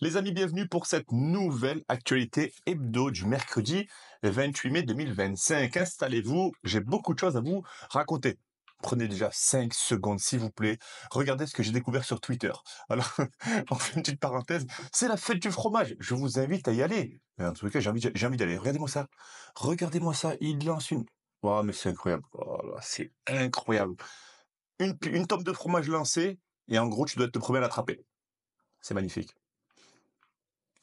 Les amis, bienvenue pour cette nouvelle actualité hebdo du mercredi 28 mai 2025. Installez-vous, j'ai beaucoup de choses à vous raconter. Prenez déjà 5 secondes, s'il vous plaît. Regardez ce que j'ai découvert sur Twitter. Alors, on fait une petite parenthèse. C'est la fête du fromage. Je vous invite à y aller. Mais en tout cas, j'ai envie d'y aller. Regardez-moi ça. Regardez-moi ça. Il lance une... Oh, mais c'est incroyable. Oh là, c'est incroyable. Une tome de fromage lancée. Et en gros, tu dois être le premier à l'attraper. C'est magnifique.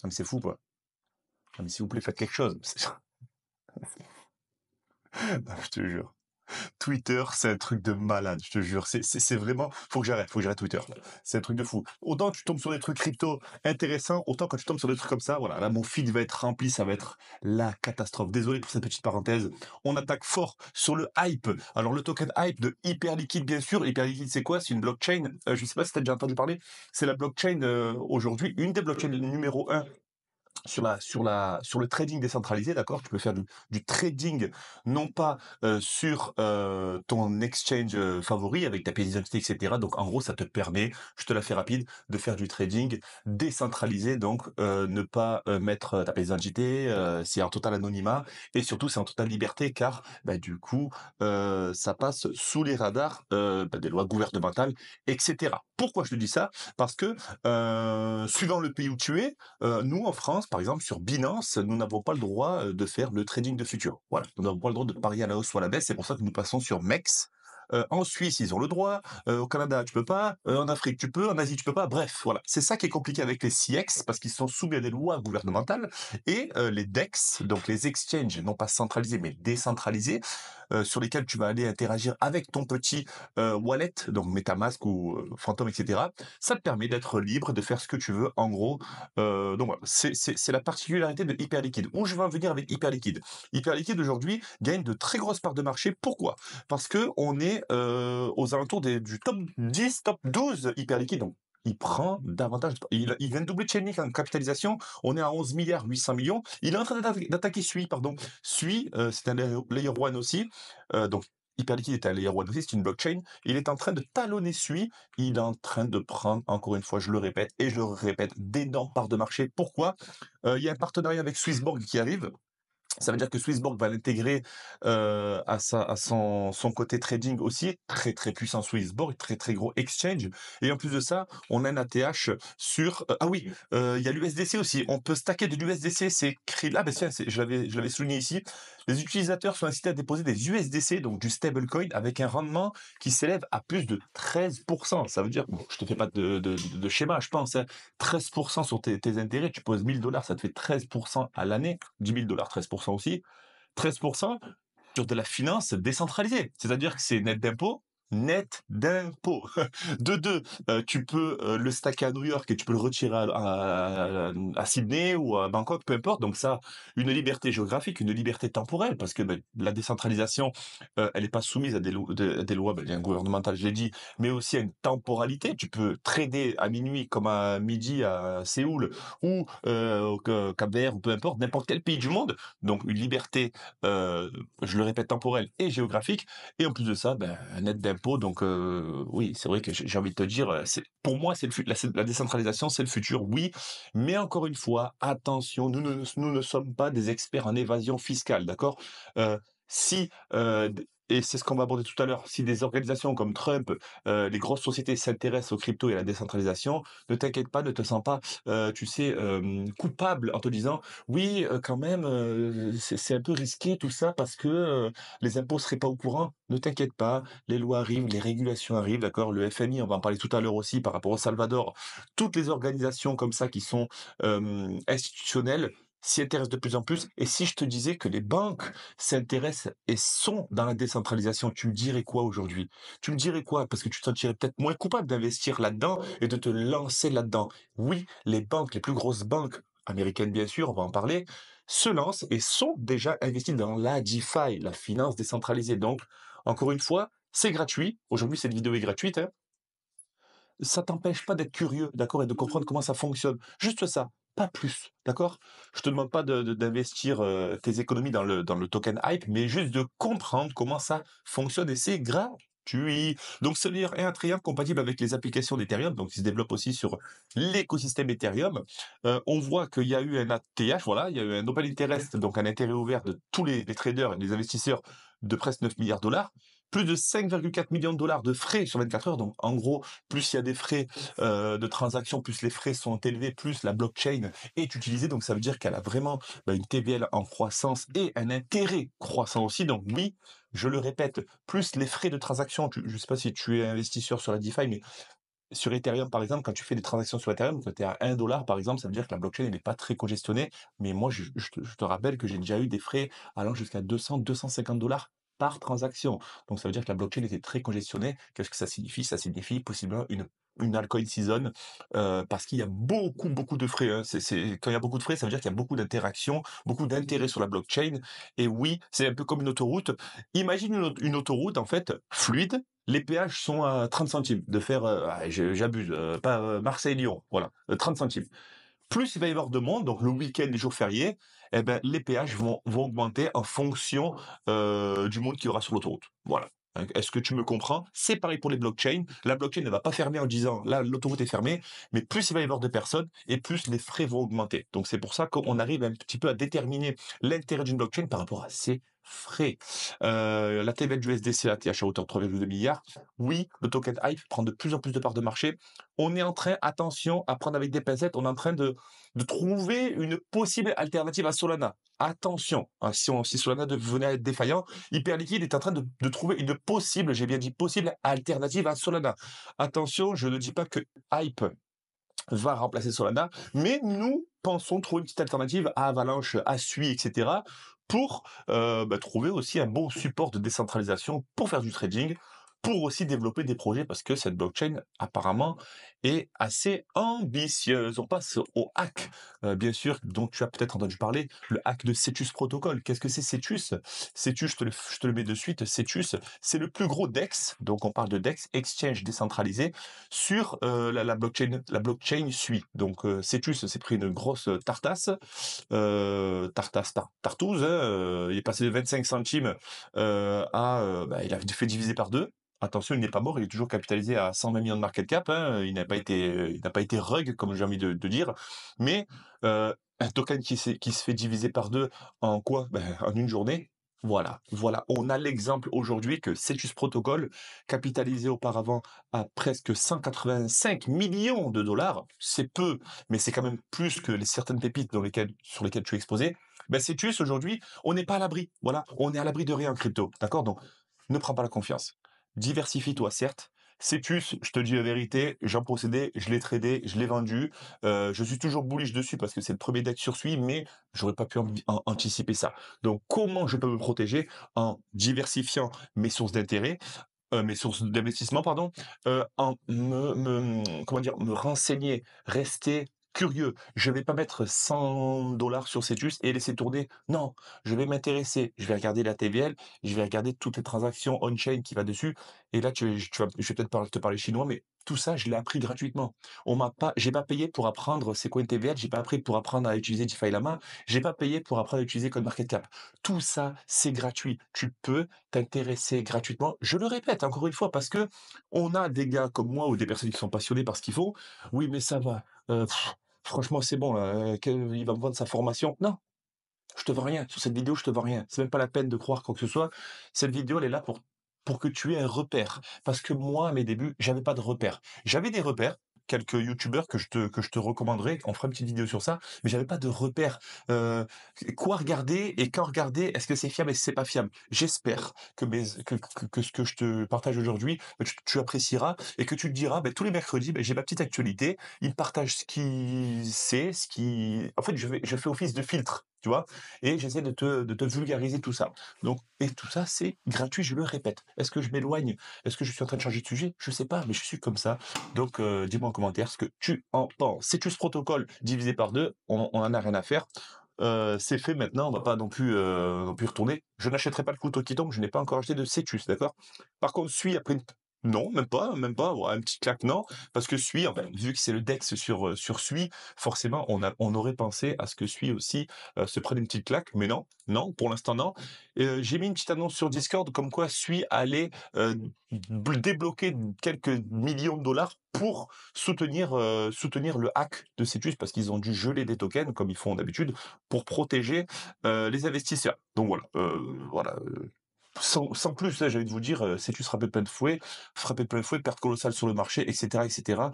Ah, mais c'est fou, quoi. Ah, mais s'il vous plaît, faites quelque chose. Non, je te jure. Twitter, c'est un truc de malade, je te jure. C'est vraiment, faut que j'arrête Twitter. C'est un truc de fou. Autant tu tombes sur des trucs crypto intéressants, autant quand tu tombes sur des trucs comme ça, voilà, là, mon feed va être rempli, ça va être la catastrophe. Désolé pour cette petite parenthèse. On attaque fort sur le hype. Alors, le token hype de Hyperliquid, bien sûr. Hyperliquid, c'est quoi? C'est une blockchain. Je sais pas si tu as déjà entendu parler. C'est la blockchain, aujourd'hui, une des blockchains numéro un sur le trading décentralisé, d'accord? Tu peux faire du trading non pas sur ton exchange favori avec ta pièce d'identité, etc. Donc en gros, ça te permet, je te la fais rapide, de faire du trading décentralisé. Donc ne pas mettre ta pièce d'identité, c'est en total anonymat et surtout c'est en totale liberté car bah, du coup ça passe sous les radars bah, des lois gouvernementales, etc. Pourquoi je te dis ça? Parce que suivant le pays où tu es, nous, en France, par exemple, sur Binance, nous n'avons pas le droit de faire le trading de futur. Voilà, nous n'avons pas le droit de parier à la hausse ou à la baisse. C'est pour ça que nous passons sur MEX. En Suisse, ils ont le droit. Au Canada, tu peux pas. En Afrique, tu peux. En Asie, tu peux pas. Bref, voilà. C'est ça qui est compliqué avec les CX parce qu'ils sont soumis à des lois gouvernementales et les DEX, donc les exchanges, non pas centralisés mais décentralisés, sur lesquels tu vas aller interagir avec ton petit wallet, donc MetaMask ou Phantom, etc. Ça te permet d'être libre, de faire ce que tu veux. En gros, donc voilà, c'est la particularité de Hyperliquid. Où je veux en venir avec Hyperliquid? Hyperliquid aujourd'hui gagne de très grosses parts de marché. Pourquoi? Parce que on est aux alentours du top 10, top 12 Hyperliquid. Donc il prend davantage. Il vient de doubler Chainlink en capitalisation. On est à 11 milliards 800 millions. Il est en train d'attaquer Sui, pardon. Sui, c'est un layer one aussi. Donc Hyperliquid est un layer one aussi, c'est une blockchain. Il est en train de talonner Sui. Il est en train de prendre, encore une fois, je le répète et je le répète, d'énormes parts de marché. Pourquoi? Il y a un partenariat avec Swissborg qui arrive. Ça veut dire que Swissborg va l'intégrer à son côté trading aussi, très très puissant Swissborg, très très gros exchange. Et en plus de ça, on a un ATH sur ah oui, il y a l'USDC aussi. On peut stacker de l'USDC. C'est écrit là, ben tiens, je l'avais souligné ici. Les utilisateurs sont incités à déposer des USDC, donc du stablecoin, avec un rendement qui s'élève à plus de 13%. Ça veut dire, bon, je te fais pas de schéma, je pense, hein, 13% sur tes intérêts. Tu poses 1000 $, ça te fait 13% à l'année. 10 000 $, 13% aussi. 13% sur de la finance décentralisée. C'est-à-dire que c'est net d'impôts. Net d'impôts. De deux, tu peux le stacker à New York et tu peux le retirer à Sydney ou à Bangkok, peu importe. Donc ça, une liberté géographique, une liberté temporelle, parce que ben, la décentralisation, elle n'est pas soumise à des lois bien gouvernementales, je l'ai dit, mais aussi à une temporalité. Tu peux trader à minuit comme à midi à Séoul ou au Cap-Vert ou peu importe, n'importe quel pays du monde. Donc une liberté, je le répète, temporelle et géographique. Et en plus de ça, ben, un net d'impôt. Donc oui, c'est vrai que j'ai envie de te dire, pour moi, la décentralisation, c'est le futur, oui. Mais encore une fois, attention, nous ne sommes pas des experts en évasion fiscale, d'accord? Euh, si et c'est ce qu'on va aborder tout à l'heure. Si des organisations comme Trump, les grosses sociétés s'intéressent aux cryptos et à la décentralisation, ne t'inquiète pas, ne te sens pas, tu sais, coupable en te disant oui, quand même, c'est un peu risqué tout ça parce que les impôts seraient pas au courant. Ne t'inquiète pas, les lois arrivent, les régulations arrivent, d'accord? Le FMI, on va en parler tout à l'heure aussi par rapport au Salvador. Toutes les organisations comme ça qui sont institutionnelles s'y intéressent de plus en plus. Et si je te disais que les banques s'intéressent et sont dans la décentralisation, tu me dirais quoi aujourd'hui? Tu me dirais quoi? Parce que tu te sentirais peut-être moins coupable d'investir là-dedans et de te lancer là-dedans. Oui, les banques, les plus grosses banques américaines bien sûr, on va en parler, se lancent et sont déjà investies dans la DeFi, la finance décentralisée. Donc, encore une fois, c'est gratuit. Aujourd'hui, cette vidéo est gratuite, hein. Ça t'empêche pas d'être curieux, d'accord, et de comprendre comment ça fonctionne. Juste ça, pas plus, d'accord? Je te demande pas d'investir tes économies dans le token hype, mais juste de comprendre comment ça fonctionne et c'est gratuit. Oui, donc ce layer est un triangle compatible avec les applications d'Ethereum, donc il se développe aussi sur l'écosystème Ethereum. On voit qu'il y a eu un ATH, voilà, il y a eu un open interest, donc un intérêt ouvert de tous les traders et les investisseurs de presque 9 milliards de dollars. Plus de 5,4 millions de dollars de frais sur 24 heures. Donc, en gros, plus il y a des frais de transaction, plus les frais sont élevés, plus la blockchain est utilisée. Donc, ça veut dire qu'elle a vraiment une TVL en croissance et un intérêt croissant aussi. Donc, oui, je le répète, plus les frais de transaction. Je ne sais pas si tu es investisseur sur la DeFi, mais sur Ethereum, par exemple, quand tu fais des transactions sur Ethereum, quand tu es à 1 dollar, par exemple, ça veut dire que la blockchain n'est pas très congestionnée. Mais moi, je te rappelle que j'ai déjà eu des frais allant jusqu'à 200, 250 dollars par transaction. Donc, ça veut dire que la blockchain était très congestionnée. Qu'est-ce que ça signifie? Ça signifie possiblement une altcoin season, parce qu'il y a beaucoup, beaucoup de frais, hein. Quand il y a beaucoup de frais, ça veut dire qu'il y a beaucoup d'interactions, beaucoup d'intérêt sur la blockchain. Et oui, c'est un peu comme une autoroute. Imagine une autoroute, en fait, fluide. Les péages sont à 30 centimes de faire, j'abuse, pas Marseille-Lyon, voilà, 30 centimes. Plus il va y avoir de monde, donc le week-end, les jours fériés, eh ben, les péages vont augmenter en fonction du monde qu'il y aura sur l'autoroute. Voilà. Est-ce que tu me comprends? C'est pareil pour les blockchains. La blockchain ne va pas fermer en disant là l'autoroute est fermée, mais plus il va y avoir de personnes et plus les frais vont augmenter. Donc c'est pour ça qu'on arrive un petit peu à déterminer l'intérêt d'une blockchain par rapport à ses frais. La TVL du SDC, la TH à hauteur de 3,2 milliards. Oui, le token Hype prend de plus en plus de parts de marché. On est en train, attention, à prendre avec des pincettes, on est en train de trouver une possible alternative à Solana. Attention, hein, si Solana devenait à être défaillant, Hyperliquid est en train de trouver une possible, j'ai bien dit possible, alternative à Solana. Attention, je ne dis pas que Hype va remplacer Solana, mais nous pensons trouver une petite alternative à Avalanche, à Sui, etc., pour trouver aussi un bon support de décentralisation pour faire du trading, pour aussi développer des projets, parce que cette blockchain, apparemment, est assez ambitieuse. On passe au hack, bien sûr, dont tu as peut-être entendu parler, le hack de Cetus Protocol. Qu'est-ce que c'est Cetus? Cetus, je te le mets de suite. Cetus, c'est le plus gros DEX, donc on parle de DEX, Exchange décentralisé, sur la blockchain Sui. Donc Cetus s'est pris une grosse tartasse, tartouze, hein, il est passé de 25 centimes il a fait diviser par deux. Attention, il n'est pas mort, il est toujours capitalisé à 120 millions de market cap, hein, il n'a pas été rug, comme j'ai envie de dire, mais un token qui se fait diviser par deux en quoi? En une journée. Voilà, on a l'exemple aujourd'hui que Cetus Protocol, capitalisé auparavant à presque 185 millions de dollars, c'est peu, mais c'est quand même plus que certaines pépites sur lesquelles tu es exposé. Cetus, aujourd'hui, on n'est pas à l'abri. Voilà, on est à l'abri de rien en crypto. D'accord? Donc, ne prends pas la confiance. Diversifie-toi, certes. Cetus, je te dis la vérité, j'en possédais, je l'ai tradé, je l'ai vendu. Je suis toujours bullish dessus parce que c'est le premier deck sur Sui, mais j'aurais pas pu anticiper ça. Donc, comment je peux me protéger? En diversifiant mes sources d'intérêt, mes sources d'investissement, pardon, en comment dire? Me renseigner, rester curieux. Je vais pas mettre 100 dollars sur Cetus et laisser tourner. Non, je vais m'intéresser, je vais regarder la TVL, je vais regarder toutes les transactions on-chain qui va dessus et là je vais peut-être te parler chinois, mais tout ça, je l'ai appris gratuitement. J'ai pas payé pour apprendre c'est quoi une TVL, j'ai pas appris pour apprendre à utiliser DeFi Lama, j'ai pas payé pour apprendre à utiliser CoinMarketCap. Tout ça, c'est gratuit. Tu peux t'intéresser gratuitement. Je le répète encore une fois parce que on a des gars comme moi ou des personnes qui sont passionnées par ce qu'ils font. Oui, mais ça va. Franchement, c'est bon là. Il va me vendre sa formation. Non, je te vends rien. Sur cette vidéo, je te vends rien. C'est même pas la peine de croire quoi que ce soit. Cette vidéo, elle est là pour que tu aies un repère. Parce que moi, à mes débuts, j'avais pas de repère. J'avais des repères, quelques youtubeurs que je te recommanderais, on fera une petite vidéo sur ça, mais j'avais pas de repère. Euh, Quoi regarder et quand regarder, est-ce que c'est fiable et c'est pas fiable? J'espère que ce que je te partage aujourd'hui, tu apprécieras et que tu te diras, tous les mercredis, j'ai ma petite actualité, il me partage ce qui c'est, en fait, je fais office de filtre. Tu vois, et j'essaie de te vulgariser tout ça. Donc, et tout ça, c'est gratuit, je le répète. Est-ce que je m'éloigne? Est-ce que je suis en train de changer de sujet? Je sais pas, mais je suis comme ça. Donc, dis-moi en commentaire ce que tu en penses. Cetus Protocol divisé par deux, on en a rien à faire. C'est fait maintenant, on va pas non plus retourner. Je n'achèterai pas le couteau qui tombe, je n'ai pas encore acheté de Cetus, d'accord? Par contre, Sui a pris Non, même pas, ouais, un petit claque, non, parce que Sui, enfin, vu que c'est le DEX sur Sui, forcément, on aurait pensé à ce que Sui aussi, se prenne une petite claque, mais non, non, pour l'instant, non. J'ai mis une petite annonce sur Discord comme quoi Sui allait, débloquer quelques millions de dollars pour soutenir le hack de Cetus parce qu'ils ont dû geler des tokens, comme ils font d'habitude, pour protéger, les investisseurs. Donc voilà, sans plus, là, j'ai envie de vous dire, Cetus frappé de plein fouet, perte colossale sur le marché, et cetera.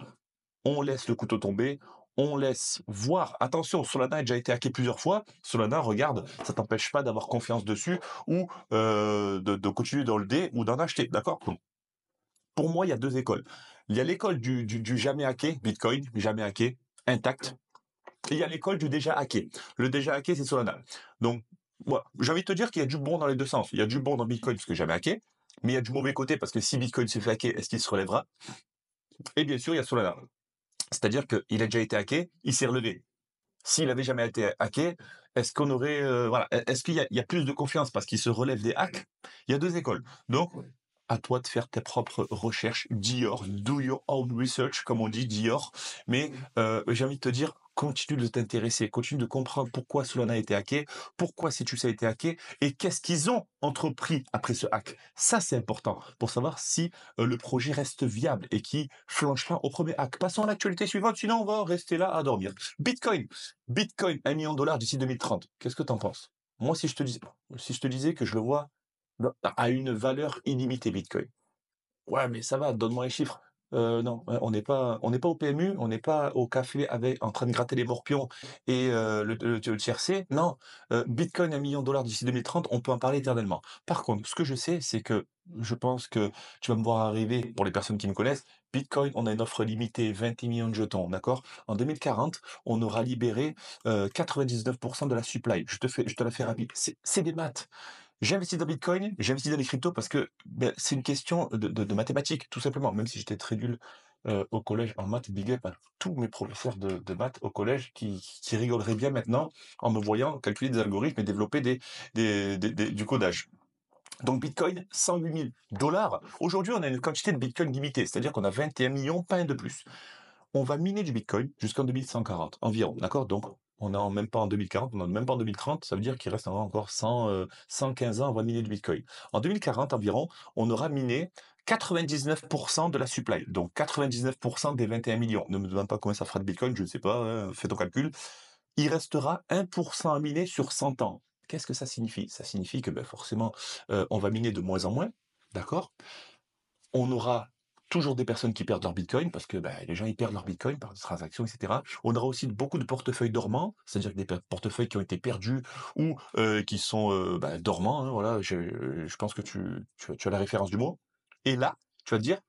On laisse le couteau tomber, on laisse voir. Attention, Solana a déjà été hacké plusieurs fois. Solana, regarde, ça t'empêche pas d'avoir confiance dessus ou de continuer dans le dé ou d'en acheter, d'accord? Donc, pour moi, il y a 2 écoles. Il y a l'école du jamais hacké, Bitcoin, jamais hacké, intact. Et il y a l'école du déjà hacké. Le déjà hacké, c'est Solana. Donc, moi, j'ai envie de te dire qu'il y a du bon dans les deux sens. Il y a du bon dans Bitcoin parce que jamais hacké, mais il y a du mauvais côté parce que si Bitcoin se fait hacker, est-ce qu'il se relèvera? Et bien sûr, il y a Solana. C'est-à-dire qu'il a déjà été hacké, il s'est relevé. S'il avait jamais été hacké, est-ce qu'on aurait, voilà, est-ce qu'il y a plus de confiance parce qu'il se relève des hacks? Il y a 2 écoles. Donc, à toi de faire tes propres recherches. Dior, do your own research, comme on dit, Dior. Mais j'ai envie de te dire, continue de t'intéresser, continue de comprendre pourquoi Solana a été hacké, pourquoi Cetus a été hacké, et qu'est-ce qu'ils ont entrepris après ce hack. Ça, c'est important pour savoir si le projet reste viable et qui flanche pas au premier hack. Passons à l'actualité suivante, sinon on va rester là à dormir. Bitcoin. Bitcoin, 1 million de dollars d'ici 2030. Qu'est-ce que t'en penses? Moi, si je te disais que je le vois à une valeur illimitée Bitcoin. Ouais, mais ça va, donne-moi les chiffres. Non, on n'est pas au PMU, on n'est pas au café avec en train de gratter les morpions et le tiercé. Non, Bitcoin 1 million de dollars d'ici 2030, on peut en parler éternellement. Par contre, ce que je sais, c'est que je pense que tu vas me voir arriver, pour les personnes qui me connaissent, Bitcoin, on a une offre limitée, 21 millions de jetons, d'accord? En 2040, on aura libéré 99 de la supply. Je te la fais rapide. C'est des maths. J'investis dans Bitcoin, j'investis dans les cryptos parce que, c'est une question de mathématiques, tout simplement. Même si j'étais très nul, au collège en maths, big up à tous mes professeurs de maths au collège qui rigoleraient bien maintenant en me voyant calculer des algorithmes et développer du codage. Donc Bitcoin, 108 000 dollars. Aujourd'hui, on a une quantité de Bitcoin limitée, c'est-à-dire qu'on a 21 millions, pas un de plus. On va miner du Bitcoin jusqu'en 2140 environ, d'accord? Donc on est même pas en 2040, on est même pas en 2030, ça veut dire qu'il reste encore 115 ans, on va miner du Bitcoin. En 2040 environ, on aura miné 99% de la supply, donc 99% des 21 millions. Ne me demande pas combien ça fera de Bitcoin, je ne sais pas, hein, fais ton calcul. Il restera 1% à miner sur 100 ans. Qu'est-ce que ça signifie? Ça signifie que forcément, on va miner de moins en moins, d'accord? On aura toujours des personnes qui perdent leur bitcoin parce que, les gens, ils perdent leur bitcoin par des transactions, et cetera. On aura aussi beaucoup de portefeuilles dormants, c'est-à-dire que des portefeuilles qui ont été perdus ou qui sont, dormants, hein, voilà. Je pense que tu as la référence du mot. Et là, tu vas te dire: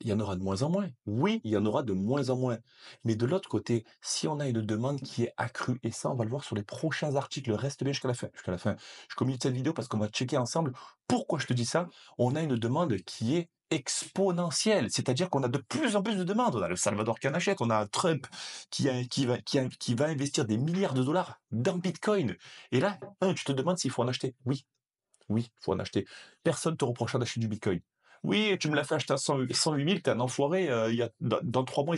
il y en aura de moins en moins. Oui, il y en aura de moins en moins. Mais de l'autre côté, si on a une demande qui est accrue, et ça, on va le voir sur les prochains articles, reste bien jusqu'à la fin. Jusqu'à la fin, je communique cette vidéo parce qu'on va checker ensemble pourquoi je te dis ça. On a une demande qui est exponentielle, c'est-à-dire qu'on a de plus en plus de demandes. On a le Salvador qui en achète, on a un Trump qui va investir des milliards de dollars dans Bitcoin. Et là, tu te demandes s'il faut en acheter. Oui, oui, faut en acheter. Personne ne te reprochera d'acheter du Bitcoin. Oui, tu me l'as fait acheter à 108 000, t'es un enfoiré, dans 3 mois,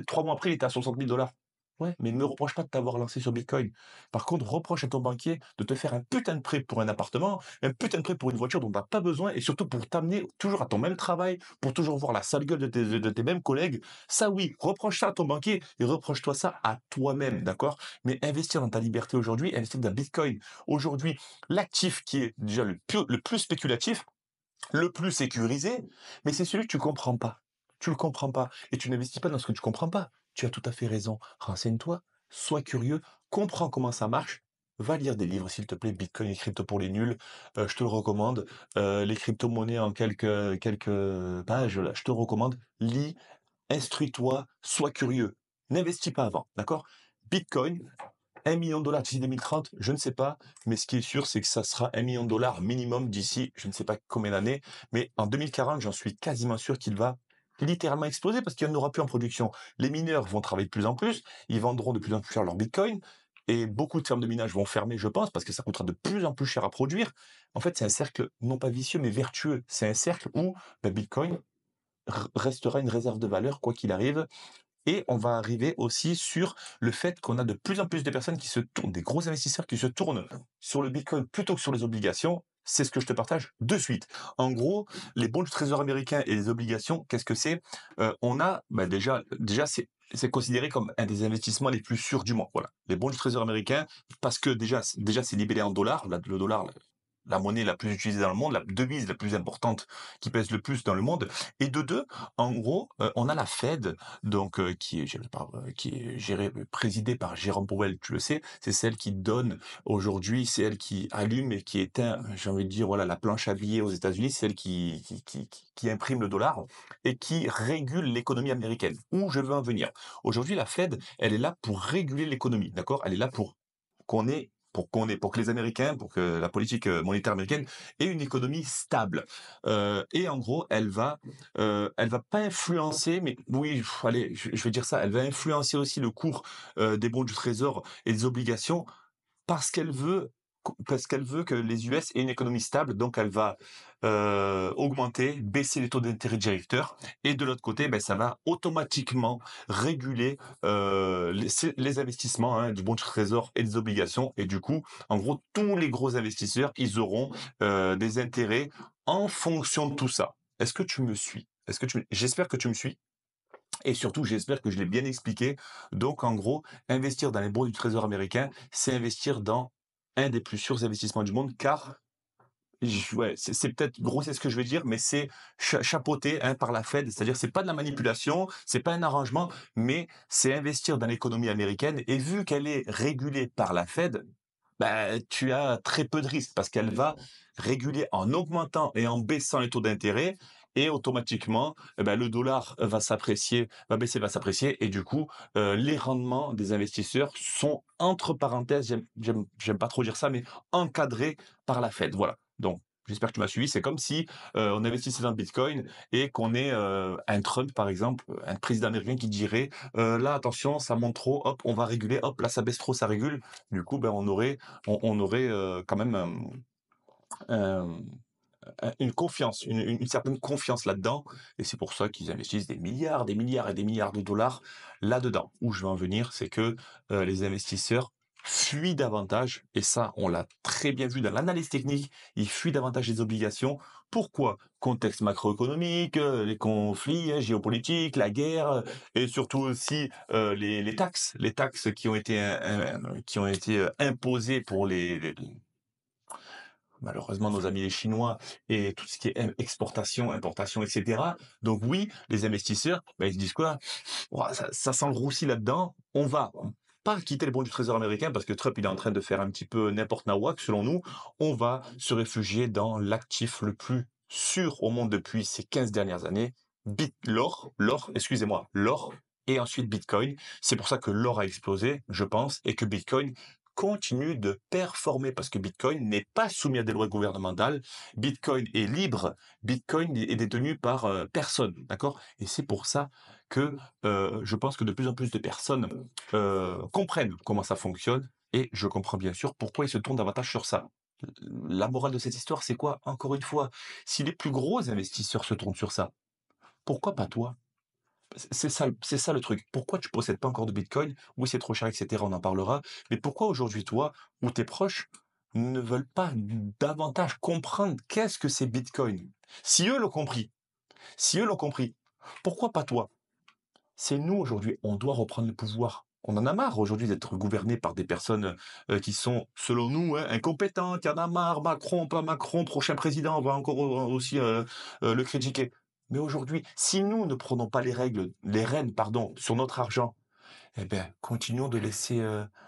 3 mois après, il était à 60 000 dollars. Ouais, mais ne me reproche pas de t'avoir lancé sur Bitcoin. Par contre, reproche à ton banquier de te faire un putain de prêt pour un appartement, un putain de prêt pour une voiture dont tu n'as pas besoin, et surtout pour t'amener toujours à ton même travail, pour toujours voir la sale gueule de tes mêmes collègues. Ça oui, reproche ça à ton banquier et reproche-toi ça à toi-même, d'accord? Mais investir dans ta liberté aujourd'hui, investir dans Bitcoin. Aujourd'hui, l'actif qui est déjà le plus spéculatif, le plus sécurisé, mais c'est celui que tu comprends pas. Tu le comprends pas et tu n'investis pas dans ce que tu comprends pas. Tu as tout à fait raison. Renseigne-toi, sois curieux, comprends comment ça marche. Va lire des livres, s'il te plaît, Bitcoin et crypto pour les nuls. Je te le recommande. Les crypto-monnaies en quelques pages, là, je te recommande. Lis, instruis-toi, sois curieux. N'investis pas avant, d'accord? Bitcoin, 1 million de dollars d'ici 2030, je ne sais pas, mais ce qui est sûr, c'est que ça sera 1 million de dollars minimum d'ici, je ne sais pas combien d'années, mais en 2040, j'en suis quasiment sûr qu'il va littéralement exploser parce qu'il n'y en aura plus en production. Les mineurs vont travailler de plus en plus, ils vendront de plus en plus cher leur bitcoin, et beaucoup de fermes de minage vont fermer, je pense, parce que ça coûtera de plus en plus cher à produire. En fait, c'est un cercle non pas vicieux, mais vertueux. C'est un cercle où, Bitcoin restera une réserve de valeur quoi qu'il arrive. Et on va arriver aussi sur le fait qu'on a de plus en plus de personnes qui se tournent, des gros investisseurs qui se tournent sur le Bitcoin plutôt que sur les obligations. C'est ce que je te partage de suite. En gros, les bons du trésor américain et les obligations, qu'est-ce que c'est? On a déjà c'est considéré comme un des investissements les plus sûrs du monde. Voilà, les bons du trésor américain, parce que déjà c'est libellé en dollars. Le dollar, la monnaie la plus utilisée dans le monde, la devise la plus importante qui pèse le plus dans le monde. Et de deux, en gros, on a la Fed, donc qui est gérée, présidée par Jérôme Powell, tu le sais. C'est celle qui donne aujourd'hui, c'est elle qui allume et qui éteint, j'ai envie de dire, voilà, la planche à billets aux États-Unis. C'est elle qui imprime le dollar et qui régule l'économie américaine. Où je veux en venir? Aujourd'hui, la Fed, elle est là pour réguler l'économie, d'accord? Elle est là pour que les Américains, pour que la politique monétaire américaine ait une économie stable. Et en gros, elle va pas influencer, mais oui, allez, je vais dire ça, elle va influencer aussi le cours des bons du Trésor et des obligations parce qu'elle veut parce qu'elle veut que les US aient une économie stable, donc elle va, baisser les taux d'intérêt directeurs et de l'autre côté, ça va automatiquement réguler, les investissements, hein, du bon du trésor et des obligations et du coup, en gros, tous les gros investisseurs, ils auront, des intérêts en fonction de tout ça. Est-ce que tu me suis? Est-ce que tu me J'espère que tu me suis et surtout, j'espère que je l'ai bien expliqué. Donc, en gros, investir dans les bons du trésor américain, c'est investir dans un des plus sûrs investissements du monde, car ouais, c'est peut-être grossier ce que je vais dire, mais c'est chapeauté hein, par la Fed, c'est-à-dire c'est pas de la manipulation, c'est pas un arrangement, mais c'est investir dans l'économie américaine. Et vu qu'elle est régulée par la Fed, tu as très peu de risques parce qu'elle va réguler en augmentant et en baissant les taux d'intérêt et automatiquement, le dollar va baisser, va s'apprécier et du coup, les rendements des investisseurs sont entre parenthèses, j'aime pas trop dire ça, mais encadrés par la Fed. Voilà. Donc, j'espère que tu m'as suivi. C'est comme si on investissait dans le Bitcoin et qu'on ait un Trump, par exemple, un président américain qui dirait là, attention, ça monte trop, hop, on va réguler, hop, là, ça baisse trop, ça régule. Du coup, on aurait quand même une confiance, une certaine confiance là-dedans. Et c'est pour ça qu'ils investissent des milliards, des milliards et des milliards de dollars là-dedans. Où je veux en venir, c'est que les investisseurs fuient davantage, et ça, on l'a très bien vu dans l'analyse technique, ils fuient davantage les obligations. Pourquoi? Contexte macroéconomique, les conflits géopolitiques, la guerre, et surtout aussi les taxes qui ont été imposées pour malheureusement nos amis les Chinois et tout ce qui est exportation, importation, etc. Donc oui, les investisseurs, ils se disent quoi? Ouah, ça sent le roussi là-dedans. On va pas quitter les bons du trésor américain parce que Trump il est en train de faire un petit peu n'importe nawak selon nous. On va se réfugier dans l'actif le plus sûr au monde depuis ces 15 dernières années, l'or et ensuite Bitcoin. C'est pour ça que l'or a explosé, je pense, et que Bitcoin continue de performer parce que Bitcoin n'est pas soumis à des lois gouvernementales. Bitcoin est libre. Bitcoin est détenu par personne, d'accord? Et c'est pour ça que je pense que de plus en plus de personnes comprennent comment ça fonctionne et je comprends bien sûr pourquoi ils se tournent davantage sur ça. La morale de cette histoire, c'est quoi? Encore une fois, si les plus gros investisseurs se tournent sur ça, pourquoi pas toi? C'est ça le truc. Pourquoi tu possèdes pas encore de Bitcoin? Oui, c'est trop cher, et cetera, on en parlera. Mais pourquoi aujourd'hui, toi ou tes proches ne veulent pas davantage comprendre qu'est-ce que c'est Bitcoin? Si eux l'ont compris, si eux l'ont compris, pourquoi pas toi? C'est nous aujourd'hui, on doit reprendre le pouvoir. On en a marre aujourd'hui d'être gouverné par des personnes qui sont, selon nous, hein, incompétentes. Il y en a marre, Macron, pas Macron, prochain président, on va encore aussi le critiquer. Mais aujourd'hui, si nous ne prenons pas les rênes, pardon, sur notre argent, eh bien, continuons de laisser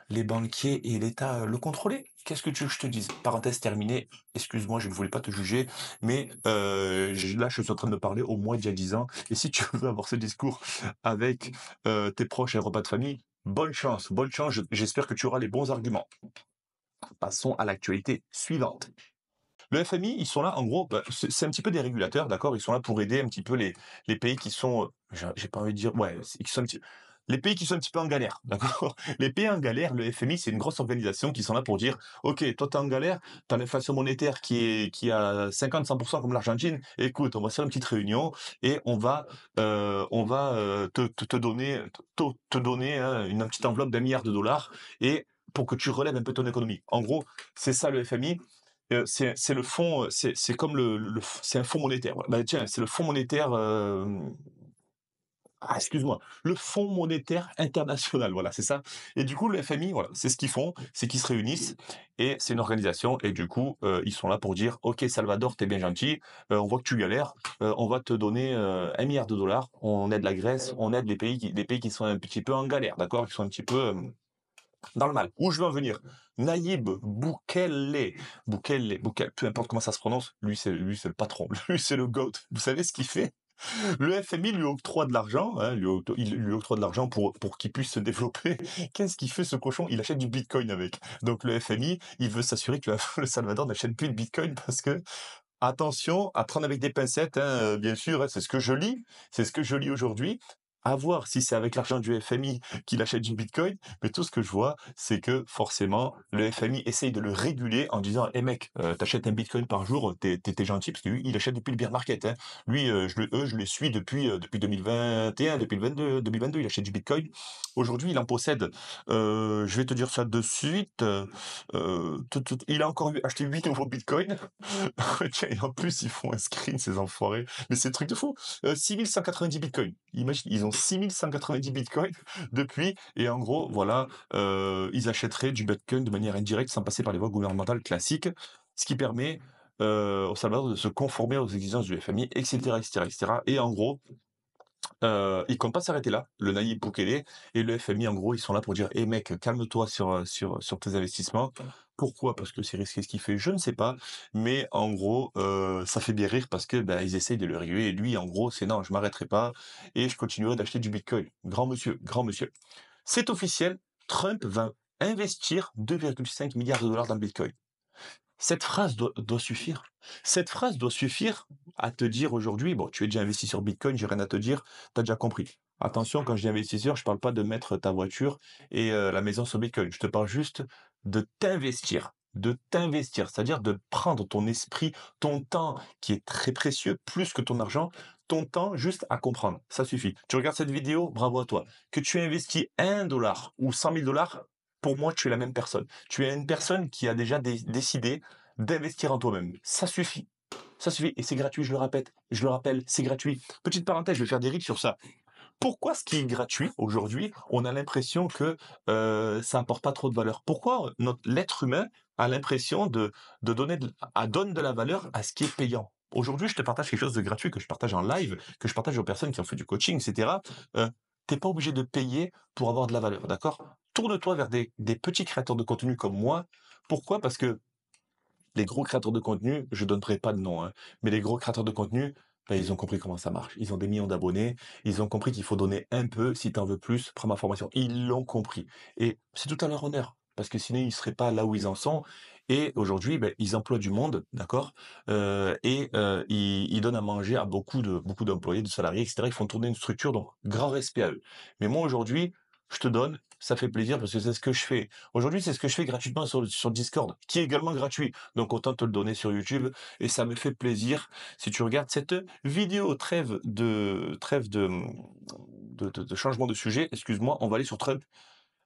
les banquiers et l'État le contrôler. Qu'est-ce que tu veux que je te dise? Parenthèse terminée. Excuse-moi, je ne voulais pas te juger, mais là, je suis en train de parler au moins d'il y a 10 ans. Et si tu veux avoir ce discours avec tes proches et un repas de famille, bonne chance, bonne chance. J'espère que tu auras les bons arguments. Passons à l'actualité suivante. Le FMI, ils sont là, en gros, c'est un petit peu des régulateurs, d'accord? Ils sont là pour aider un petit peu les pays qui sont, j'ai pas envie de dire, ouais, qui sont un petit, les pays qui sont un petit peu en galère, d'accord? Les pays en galère, le FMI, c'est une grosse organisation qui sont là pour dire: «OK, toi, tu es en galère, tu as l'inflation monétaire qui est à 50-100 comme l'Argentine. Écoute, on va se faire une petite réunion et on va, te donner hein, une petite enveloppe d'1 milliard et pour que tu relèves un peu ton économie». En gros, c'est ça le FMI. C'est le fonds, c'est comme c'est un fonds monétaire, voilà. Bah, tiens, c'est le fonds monétaire, excuse-moi, le Fonds monétaire international, voilà, c'est ça. Et du coup, le FMI, voilà, c'est ce qu'ils font, c'est qu'ils se réunissent et c'est une organisation et du coup, ils sont là pour dire: «OK Salvador, t'es bien gentil, on voit que tu galères, on va te donner, 1 milliard. On aide la Grèce, on aide les pays qui sont un petit peu en galère, d'accord? Qui sont un petit peu, dans le mal». Où je veux en venir? Nayib Bukele, peu importe comment ça se prononce, lui c'est le patron, lui c'est le GOAT. Vous savez ce qu'il fait? Le FMI lui octroie de l'argent, hein, il lui octroie de l'argent pour qu'il puisse se développer. Qu'est-ce qu'il fait ce cochon? Il achète du bitcoin avec. Donc le FMI, il veut s'assurer que le Salvador n'achète plus de bitcoin parce que, attention, à prendre avec des pincettes, hein, bien sûr, hein, c'est ce que je lis aujourd'hui. À voir si c'est avec l'argent du FMI qu'il achète du bitcoin, mais tout ce que je vois, c'est que forcément, le FMI essaye de le réguler en disant: «Eh mec, tu un bitcoin par jour, t'es gentil», parce que lui, il achète depuis le bear market, hein. Lui, je le suis depuis 2021, depuis le 2022, il achète du bitcoin. Aujourd'hui, il en possède, je vais te dire ça de suite, il a encore acheté 8 nouveaux bitcoins. Tiens, et en plus, ils font un screen, ces enfoirés. Mais c'est un truc de fou. 6 190 bitcoins. Imagine, ils ont 6 190 bitcoins depuis. Et en gros, voilà, ils achèteraient du bitcoin de manière indirecte sans passer par les voies gouvernementales classiques. Ce qui permet au Salvador de se conformer aux exigences du FMI, etc., etc., etc. Et en gros, ils comptent pas s'arrêter là, le Nayib Bukele et le FMI, en gros, ils sont là pour dire: «Eh mec, calme-toi sur tes investissements». Pourquoi? Parce que c'est risqué ce qu'il fait? Je ne sais pas, mais en gros, ça fait bien rire parce que, bah, ils essayent de le réguler et lui, en gros, c'est: «Non, je m'arrêterai pas et je continuerai d'acheter du bitcoin». Grand monsieur, grand monsieur. C'est officiel, Trump va investir 2,5 milliards dans le bitcoin. Cette phrase doit suffire. Cette phrase doit suffire à te dire aujourd'hui, bon, tu es déjà investi sur Bitcoin, j'ai rien à te dire, tu as déjà compris. Attention, quand je dis investisseur, je parle pas de mettre ta voiture et la maison sur Bitcoin. Je te parle juste de t'investir. De t'investir, c'est-à-dire de prendre ton esprit, ton temps, qui est très précieux, plus que ton argent, ton temps juste à comprendre. Ça suffit. Tu regardes cette vidéo, bravo à toi. Que tu aies investi 1 dollar ou 100 000 dollars, pour moi, tu es la même personne. Tu es une personne qui a déjà décidé d'investir en toi-même. Ça suffit. Ça suffit. Et c'est gratuit, je le répète. Je le rappelle, c'est gratuit. Petite parenthèse, je vais faire des rics sur ça. Pourquoi ce qui est gratuit aujourd'hui, on a l'impression que ça apporte pas trop de valeur? Pourquoi l'être humain a l'impression donne de la valeur à ce qui est payant? Aujourd'hui, je te partage quelque chose de gratuit que je partage en live, que je partage aux personnes qui ont fait du coaching, etc. Euh, T'es pas obligé de payer pour avoir de la valeur, d'accord? Tourne-toi vers des petits créateurs de contenu comme moi. Pourquoi? Parce que les gros créateurs de contenu, je donnerai pas de nom, hein, mais les gros créateurs de contenu, bah, ils ont compris comment ça marche. Ils ont des millions d'abonnés, ils ont compris qu'il faut donner un peu, si tu en veux plus, prends ma formation. Ils l'ont compris et c'est tout à leur honneur parce que sinon ils seraient pas là où ils en sont et aujourd'hui, beh, ils emploient du monde, d'accord? Ils donnent à manger à beaucoup d'employés, de salariés et cetera. Ils font tourner une structure, donc grand respect à eux. Mais moi aujourd'hui, je te donne, ça fait plaisir parce que c'est ce que je fais. Aujourd'hui, c'est ce que je fais gratuitement sur Discord, qui est également gratuit. Donc autant te le donner sur YouTube et ça me fait plaisir si tu regardes cette vidéo. Trêve de changement de sujet, excuse-moi, on va aller sur Trump.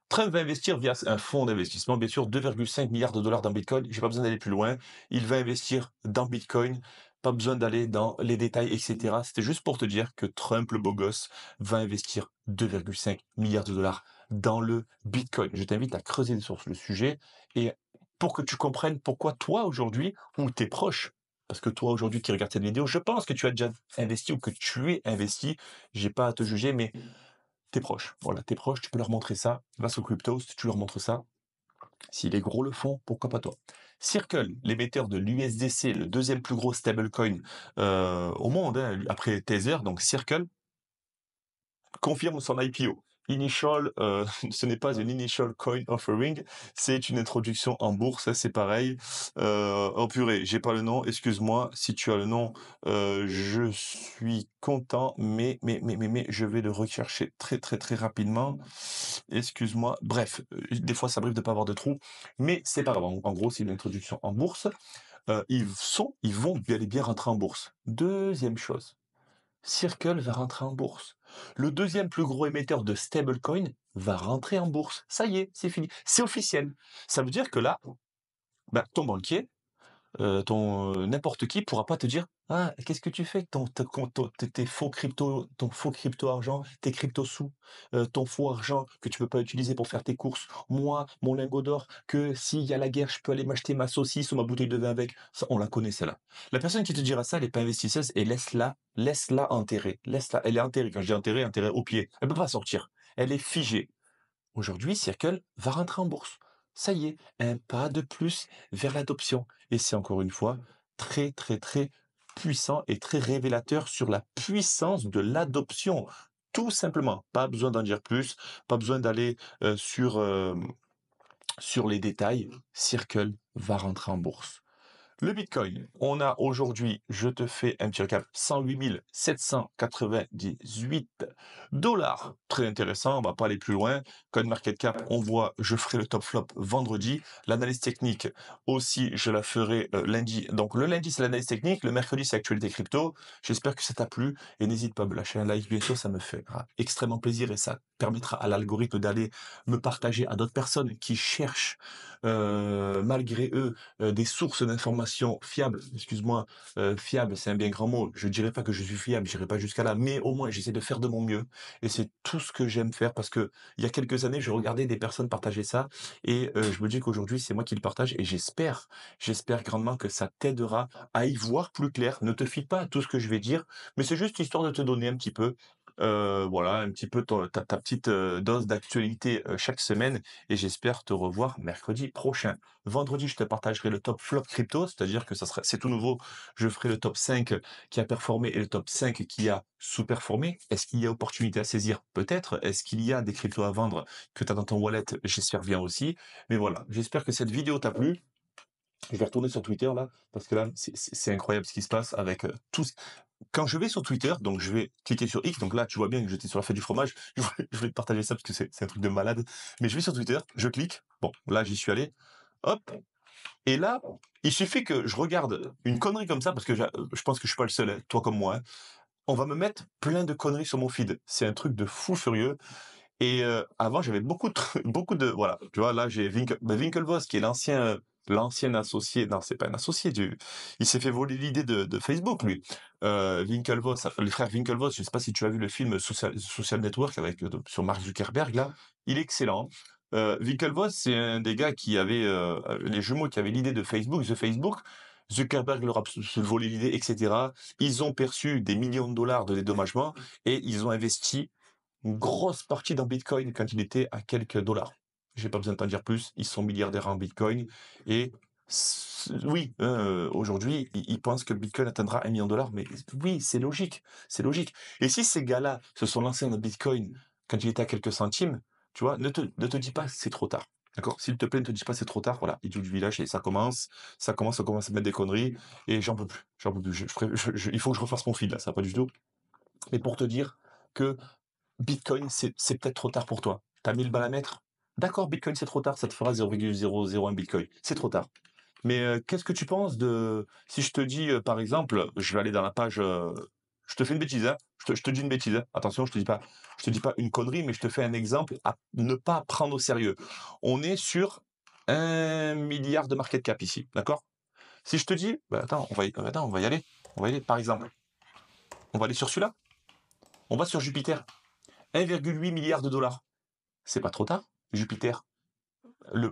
Trump va investir via un fonds d'investissement, bien sûr, 2,5 milliards de dollars dans Bitcoin. J'ai pas besoin d'aller plus loin. Il va investir dans Bitcoin. Pas besoin d'aller dans les détails, etc. C'était juste pour te dire que Trump, le beau gosse, va investir 2,5 milliards de dollars dans le Bitcoin. Je t'invite à creuser sur le sujet et pour que tu comprennes pourquoi toi aujourd'hui, ou tes proches, parce que toi aujourd'hui qui regardes cette vidéo, je pense que tu as déjà investi ou que tu es investi. J'ai pas à te juger, mais tes proches, voilà, tes proches, tu peux leur montrer ça. Va sur Cryptost, tu leur montres ça. Si les gros le font, pourquoi pas toi? Circle, l'émetteur de l'USDC, le deuxième plus gros stablecoin au monde, hein, après Tether, donc Circle, confirme son IPO. initial, ce n'est pas une initial coin offering, c'est une introduction en bourse, ça c'est pareil. Oh purée, j'ai pas le nom, excuse-moi, si tu as le nom, je suis content, mais je vais le rechercher très, très, très rapidement. Excuse-moi. Bref, des fois ça arrive de pas avoir de trou, mais c'est pas grave. En gros, c'est une introduction en bourse. Ils vont bel et bien rentrer en bourse. Deuxième chose, Circle va rentrer en bourse. Le deuxième plus gros émetteur de stablecoin va rentrer en bourse. Ça y est, c'est fini. C'est officiel. Ça veut dire que là, bah, ton banquier, n'importe qui pourra pas te dire: «Ah, qu'est-ce que tu fais avec tes faux crypto ton faux crypto argent, tes crypto sous, ton faux argent que tu peux pas utiliser pour faire tes courses. Moi, mon lingot d'or, que s'il y a la guerre, je peux aller m'acheter ma saucisse ou ma bouteille de vin avec». Ça, on la connaît celle-là. La personne qui te dira ça, elle est pas investisseuse et laisse-la enterrer. Laisse-la, elle est enterrée. Quand je dis enterrée, enterrée au pied. Elle peut pas sortir. Elle est figée. Aujourd'hui, Circle va rentrer en bourse. Ça y est, un pas de plus vers l'adoption. Et c'est encore une fois très, très, très puissant et très révélateur sur la puissance de l'adoption. Tout simplement. Pas besoin d'en dire plus, pas besoin d'aller sur les détails. Circle va rentrer en bourse. Le Bitcoin, on a aujourd'hui, je te fais un petit récap, 108 798 dollars. Très intéressant, on va pas aller plus loin. CoinMarketCap, on voit, je ferai le top flop vendredi. L'analyse technique aussi, je la ferai lundi. Donc le lundi, c'est l'analyse technique. Le mercredi, c'est actualité crypto. J'espère que ça t'a plu et n'hésite pas à me lâcher un like, bien sûr, ça me fait extrêmement plaisir et ça permettra à l'algorithme d'aller me partager à d'autres personnes qui cherchent, malgré eux, des sources d'informations fiables, excuse-moi, fiable, c'est un bien grand mot. Je dirais pas que je suis fiable, j'irai pas jusqu'à là, mais au moins j'essaie de faire de mon mieux. Et c'est tout ce que j'aime faire parce que il y a quelques années, je regardais des personnes partager ça et je me dis qu'aujourd'hui, c'est moi qui le partage et j'espère grandement que ça t'aidera à y voir plus clair. Ne te fie pas à tout ce que je vais dire, mais c'est juste histoire de te donner un petit peu, voilà, un petit peu ta petite dose d'actualité chaque semaine et j'espère te revoir mercredi prochain. Vendredi, je te partagerai le top flop crypto, c'est-à-dire que c'est tout nouveau. Je ferai le top 5 qui a performé et le top 5 qui a sous-performé. Est-ce qu'il y a opportunité à saisir? Peut-être. Est-ce qu'il y a des cryptos à vendre que tu as dans ton wallet? J'espère bien aussi. Mais voilà, j'espère que cette vidéo t'a plu. Je vais retourner sur Twitter là, parce que là, c'est incroyable ce qui se passe avec tous. Quand je vais sur Twitter, donc je vais cliquer sur X, donc là tu vois bien que j'étais sur la fête du fromage, je voulais te partager ça parce que c'est un truc de malade. Mais je vais sur Twitter, je clique, bon là j'y suis allé, hop, et là, il suffit que je regarde une connerie comme ça, parce que je pense que je suis pas le seul, hein, toi comme moi, hein. On va me mettre plein de conneries sur mon feed. C'est un truc de fou furieux. Et avant, j'avais beaucoup de beaucoup de voilà, tu vois? Là, j'ai Winklevoss qui est l'ancien associé, non, c'est pas un associé du il s'est fait voler l'idée de Facebook lui. Winklevoss, les frères Winklevoss, je sais pas si tu as vu le film Social Network avec, sur Mark Zuckerberg là, il est excellent. Winklevoss, c'est un des gars qui avait, les jumeaux qui avaient l'idée de Facebook, The Facebook. Zuckerberg leur a volé l'idée et cetera. Ils ont perçu des millions de dollars de dédommagement et ils ont investi une grosse partie dans Bitcoin quand il était à quelques dollars. J'ai pas besoin de t'en dire plus, ils sont milliardaires en Bitcoin et oui, aujourd'hui, ils pensent que Bitcoin atteindra 1 million de dollars, mais oui, c'est logique. Et si ces gars-là se sont lancés dans Bitcoin quand il était à quelques centimes, tu vois, ne te dis pas c'est trop tard. D'accord? S'il te plaît, ne te dis pas c'est trop tard. Voilà, idiot du village et on commence à mettre des conneries et j'en peux plus. Il faut que je refasse mon fil là, ça va pas du tout. Mais pour te dire que Bitcoin, c'est peut-être trop tard pour toi. T'as 1000 balles à mettre? D'accord, Bitcoin, c'est trop tard, ça te fera 0,001 Bitcoin. C'est trop tard. Mais qu'est-ce que tu penses de si je te dis, par exemple, je vais aller dans la page, je te fais une bêtise, hein, je te dis une bêtise, hein. Attention, je te dis pas une connerie, mais je te fais un exemple à ne pas prendre au sérieux. On est sur 1 milliard de market cap ici, d'accord? Si je te dis, bah, attends, on va y aller. On va y aller, par exemple. On va aller sur celui-là. On va sur Jupiter. 1,8 milliard de dollars. C'est pas trop tard, Jupiter,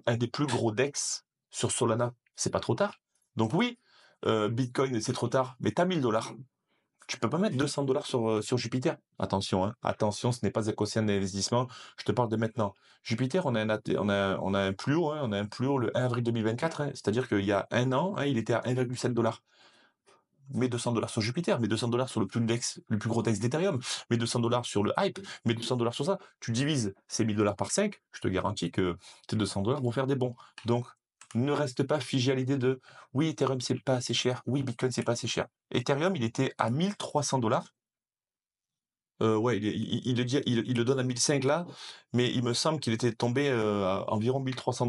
un des plus gros DEX sur Solana, c'est pas trop tard. Donc oui, Bitcoin, c'est trop tard, mais t'as 1000 dollars. Tu peux pas mettre 200 dollars sur Jupiter. Attention, hein, attention, ce n'est pas un quotient d'investissement. Je te parle de maintenant. Jupiter, on a un plus haut, hein, on a un plus haut le 1 avril 2024, hein, c'est-à-dire qu'il y a un an, hein, il était à 1,7 dollars. mets 200 $ sur Jupiter, mets 200 $ sur le plus gros DEX d'Ethereum, mets 200 $ sur le Hype, mets 200 $ sur ça. Tu divises ces 1000 $ par 5, je te garantis que tes 200 $ vont faire des bons. Donc, ne reste pas figé à l'idée de oui, Ethereum c'est pas assez cher, oui, Bitcoin c'est pas assez cher. Ethereum, il était à 1300 $. Ouais, il le donne à 1005 là, mais il me semble qu'il était tombé à environ 1300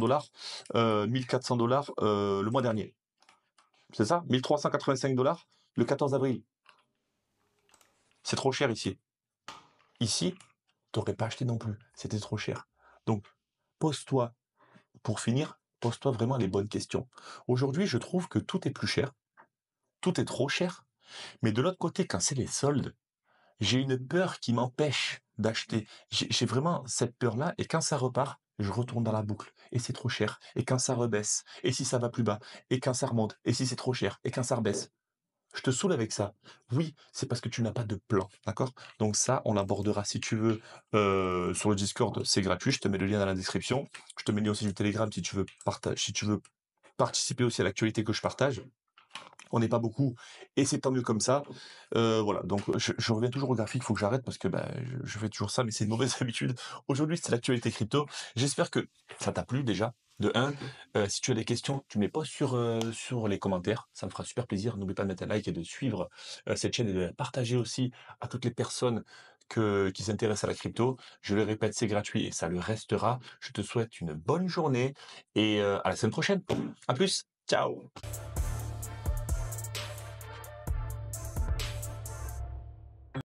$, 1400 $ le mois dernier. C'est ça? 1385 $ le 14 avril. C'est trop cher ici. Ici, t'aurais pas acheté non plus. C'était trop cher. Donc, pose-toi, pour finir, pose-toi vraiment les bonnes questions. Aujourd'hui, je trouve que tout est plus cher. Tout est trop cher. Mais de l'autre côté, quand c'est les soldes, j'ai une peur qui m'empêche d'acheter. J'ai vraiment cette peur-là, et quand ça repart, je retourne dans la boucle, et c'est trop cher, et quand ça rebaisse, et si ça va plus bas, et quand ça remonte, et si c'est trop cher, et quand ça rebaisse. Je te saoule avec ça. Oui, c'est parce que tu n'as pas de plan, d'accord? Donc ça, on l'abordera si tu veux sur le Discord, c'est gratuit, je te mets le lien dans la description. Je te mets le lien aussi du Telegram si tu veux participer aussi à l'actualité que je partage. On n'est pas beaucoup et c'est tant mieux comme ça. Voilà, donc je reviens toujours au graphique, il faut que j'arrête parce que, bah, je fais toujours ça, mais c'est une mauvaise habitude. Aujourd'hui, c'était l'actualité crypto. J'espère que ça t'a plu déjà, de un. Si tu as des questions, tu me les poses sur les commentaires, ça me fera super plaisir. N'oublie pas de mettre un like et de suivre, cette chaîne et de la partager aussi à toutes les personnes qui s'intéressent à la crypto. Je le répète, c'est gratuit et ça le restera. Je te souhaite une bonne journée et à la semaine prochaine. À plus, ciao.